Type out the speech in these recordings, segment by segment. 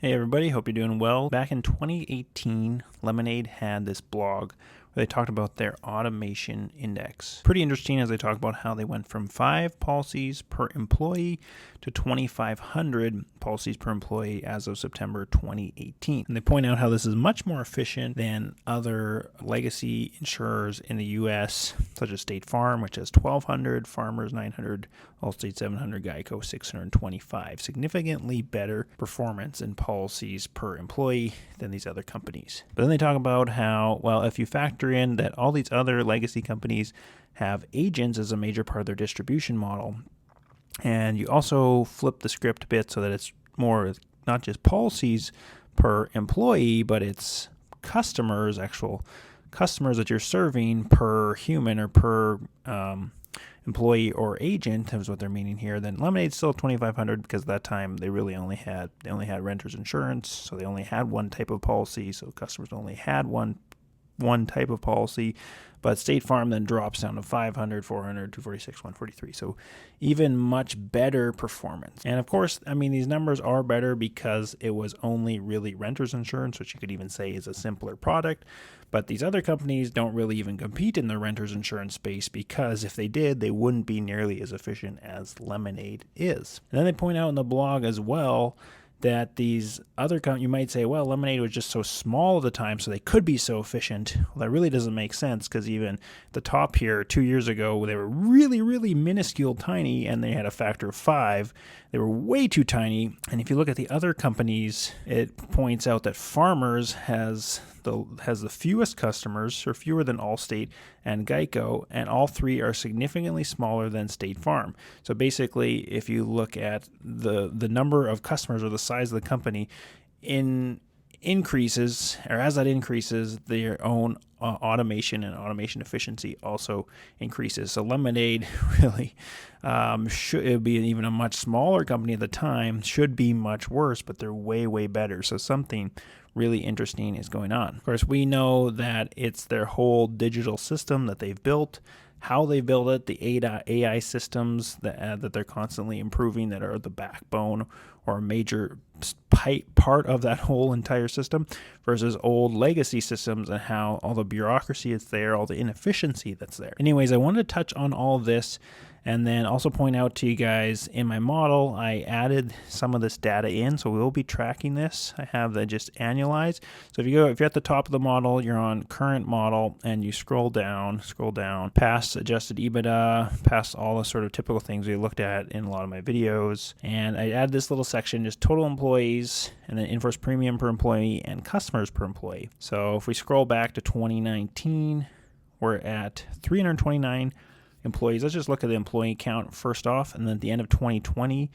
Hey everybody, hope you're doing well. Back in 2018, Lemonade had this blog where they talked about their automation index. Pretty interesting as they talk about how they went from 5 policies per employee to 2,500 policies per employee as of September 2018. And they point out how this is much more efficient than other legacy insurers in the US, such as State Farm, which has 1,200, Farmers 900, Allstate 700, Geico 625. Significantly better performance in policies per employee than these other companies. But then they talk about how, well, if you factor in that all these other legacy companies have agents as a major part of their distribution model, and you also flip the script a bit so that it's more not just policies per employee, but it's customers, actual customers that you're serving per human or per employee or agent is what they're meaning here. Then Lemonade's still 2,500 because at that time they only had renters insurance, so they only had one type of policy, so customers only had one type of policy. But State Farm then drops down to 500, 400, 246, 143. So even much better performance. And of course, I mean, these numbers are better because it was only really renters insurance, which you could even say is a simpler product. But these other companies don't really even compete in the renters insurance space because if they did, they wouldn't be nearly as efficient as Lemonade is. And then they point out in the blog as well that these other companies, you might say, well, Lemonade was just so small at the time, so they could be so efficient. Well, that really doesn't make sense because even the top here 2 years ago, they were really, really minuscule tiny, and they had a factor of 5. They were way too tiny. And if you look at the other companies, it points out that Farmers has the fewest customers, or fewer than Allstate and Geico, and all three are significantly smaller than State Farm. So basically, if you look at the number of customers or the size of the company increases, or as that increases, their own automation and automation efficiency also increases. So Lemonade really should be even a much smaller company at the time, should be much worse, but they're way, way better. So something really interesting is going on. Of course, we know that it's their whole digital system that they've built, how they build it, the AI systems that they're constantly improving that are the backbone or a major part of that whole entire system versus old legacy systems and how all the bureaucracy is there, all the inefficiency that's there. Anyways, I wanted to touch on all of this and then also point out to you guys in my model, I added some of this data in, so we will be tracking this. I have that just annualized. So if you're at the top of the model, you're on current model, and you scroll down, past adjusted EBITDA, past all the sort of typical things we looked at in a lot of my videos, and I add this little section, just total employees, and then in-force premium per employee and customers per employee. So if we scroll back to 2019, we're at 329 employees. Let's just look at the employee count first off, and then at the end of 2020,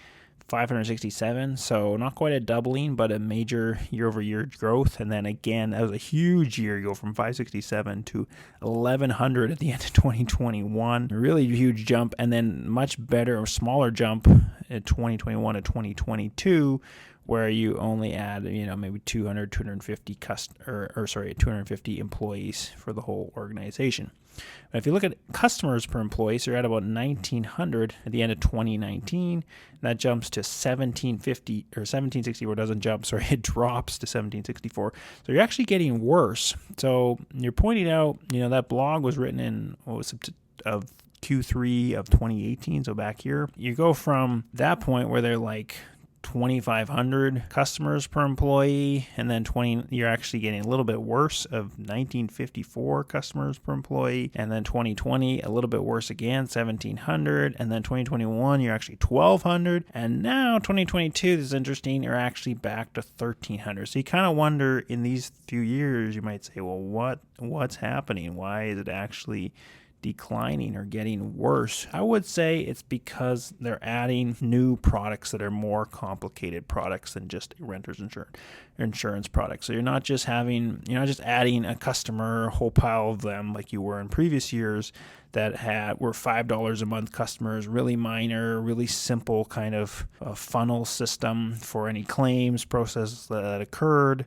567. So not quite a doubling, but a major year-over-year growth. And then again, that was a huge year. You go from 567 to 1,100 at the end of 2021. A really huge jump, and then much better or smaller jump in 2021 to 2022, where you only add, maybe 250 employees for the whole organization. But if you look at customers per employee, so you're at about 1,900 at the end of 2019. That jumps to 1,750 or 1,764. It doesn't jump, sorry, it drops to 1,764. So you're actually getting worse. So you're pointing out, that blog was written in of Q3 of 2018. So back here, you go from that point where they're like 2,500 customers per employee, and then you're actually getting a little bit worse of 1,954 customers per employee, and then 2020 a little bit worse again, 1,700, and then 2021 you're actually 1,200, and now 2022, this is interesting, you're actually back to 1,300. So you kind of wonder, in these few years, you might say, well, what's happening? Why is it actually declining or getting worse? I would say it's because they're adding new products that are more complicated products than just a renter's insurance product. So you're not just adding a customer, a whole pile of them like you were in previous years that were $5 a month customers, really minor, really simple kind of a funnel system for any claims process that occurred.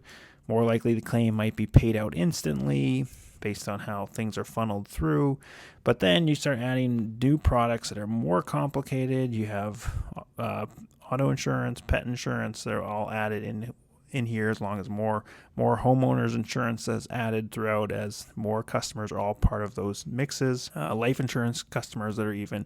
More likely the claim might be paid out instantly based on how things are funneled through. But then you start adding new products that are more complicated. You have auto insurance, pet insurance, they're all added in here as long as more homeowners insurance is added throughout, as more customers are all part of those mixes. Life insurance customers that are even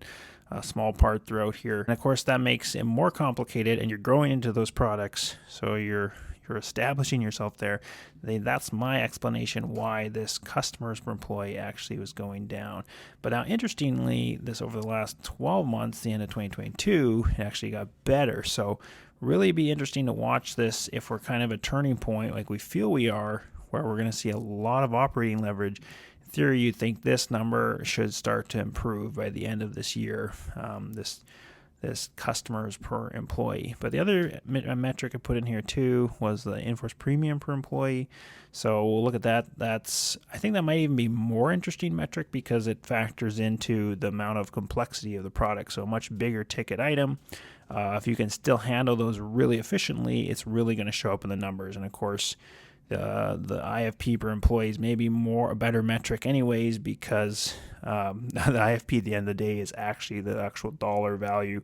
a small part throughout here. And of course, that makes it more complicated, and you're growing into those products. So you're establishing yourself there. That's my explanation why this customers per employee actually was going down. But now, interestingly, this over the last 12 months, the end of 2022, it actually got better. So really be interesting to watch this if we're kind of a turning point like we feel we are, where we're going to see a lot of operating leverage. In theory, you'd think this number should start to improve by the end of this year, this customers per employee. But the other metric I put in here too was the in-force premium per employee. So we'll look at that. I think that might even be more interesting metric because it factors into the amount of complexity of the product. So a much bigger ticket item. If you can still handle those really efficiently, it's really going to show up in the numbers. And of course, the IFP per employee is maybe a better metric anyways, because the IFP at the end of the day is actually the actual dollar value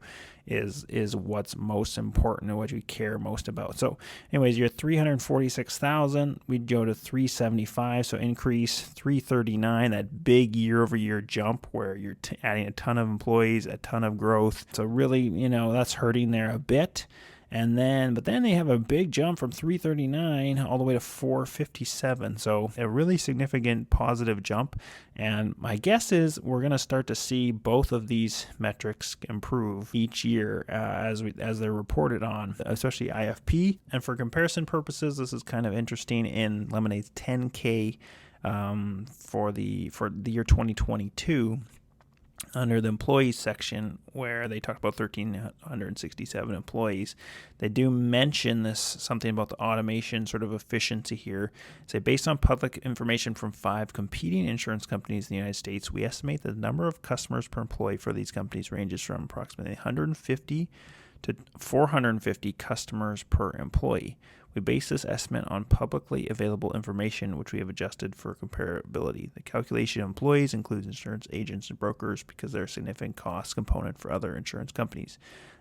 is what's most important and what you care most about. So anyways, you're 346,000, we'd go to 375, so increase 339, that big year over year jump where you're adding a ton of employees, a ton of growth. So really, that's hurting there a bit. But then they have a big jump from 339 all the way to 457. So a really significant positive jump. And my guess is we're going to start to see both of these metrics improve each year as they're reported on, especially IFP. And for comparison purposes, this is kind of interesting in Lemonade's 10K for the year 2022. Under the employees section, where they talk about 1,367 employees, they do mention something about the automation sort of efficiency here. Say, based on public information from 5 competing insurance companies in the United States, we estimate that the number of customers per employee for these companies ranges from approximately 150 to 450 customers per employee. We base this estimate on publicly available information, which we have adjusted for comparability. The calculation of employees includes insurance agents and brokers because they're a significant cost component for other insurance companies.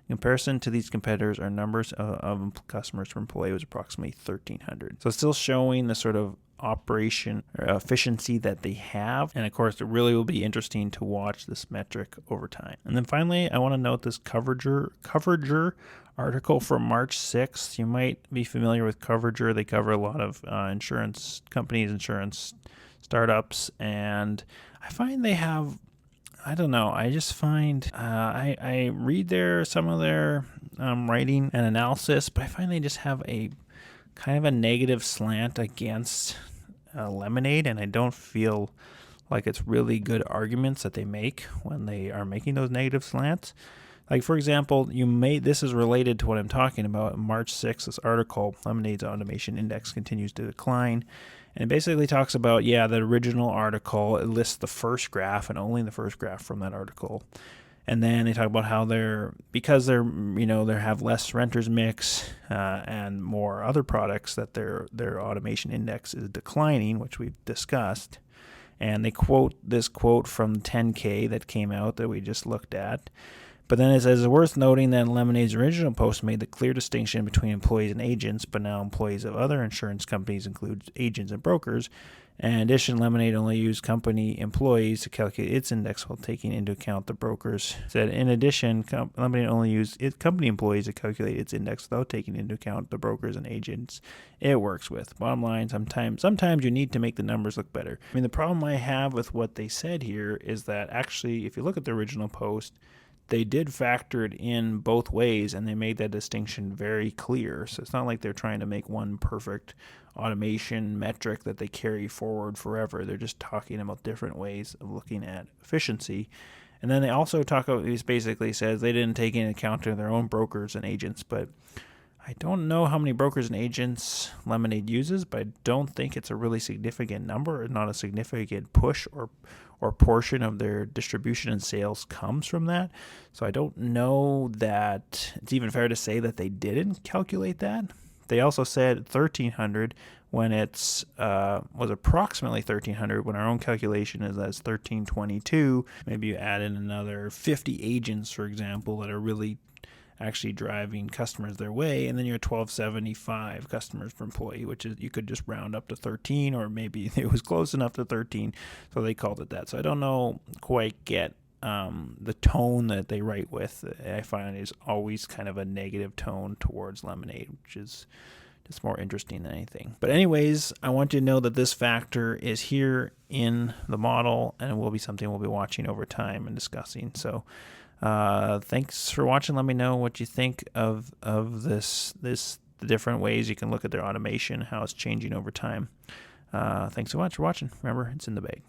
In comparison to these competitors, our numbers of customers per employee was approximately 1,300. So still showing the sort of operation or efficiency that they have. And of course, it really will be interesting to watch this metric over time. And then finally, I want to note this Coverager article from March 6th. You might be familiar with Coverager. They cover a lot of insurance companies, insurance startups, and I find they have, I don't know, I just find, I read some of their writing and analysis, but I find they just have a kind of a negative slant against Lemonade, and I don't feel like it's really good arguments that they make when they are making those negative slants. Like, for example, this is related to what I'm talking about. March 6th, this article, Lemonade's automation index continues to decline. And it basically talks about, the original article, it lists the first graph and only the first graph from that article. And then they talk about how because they have less renters mix and more other products, that their automation index is declining, which we've discussed. And they quote this quote from 10K that came out that we just looked at. But then it says, it's worth noting that Lemonade's original post made the clear distinction between employees and agents, but now employees of other insurance companies include agents and brokers. In addition, Lemonade only used company employees to calculate its index while taking into account the brokers. Said, in addition, Lemonade only used company employees to calculate its index without taking into account the brokers and agents it works with. Bottom line, sometimes you need to make the numbers look better. I mean, the problem I have with what they said here is that actually, if you look at the original post, they did factor it in both ways, and they made that distinction very clear. So it's not like they're trying to make one perfect automation metric that they carry forward forever. They're just talking about different ways of looking at efficiency. And then they also talk about, it basically says they didn't take into account their own brokers and agents, but I don't know how many brokers and agents Lemonade uses, but I don't think it's a really significant number, or not a significant push or portion of their distribution and sales comes from that. So I don't know that it's even fair to say that they didn't calculate that. They also said 1,300 when it's was approximately 1,300 when our own calculation is as 1,322. Maybe you add in another 50 agents, for example, that are really actually driving customers their way, and then you're 1275 customers per employee, which is, you could just round up to 13, or maybe it was close enough to 13, so they called it that. So I don't know quite get the tone that they write with. I find is always kind of a negative tone towards Lemonade, which is just more interesting than anything. But anyways, I want you to know that this factor is here in the model, and it will be something we'll be watching over time and discussing. So thanks for watching. Let me know what you think of the different ways you can look at their automation, how it's changing over time. Thanks so much for watching. Remember, it's in the bag.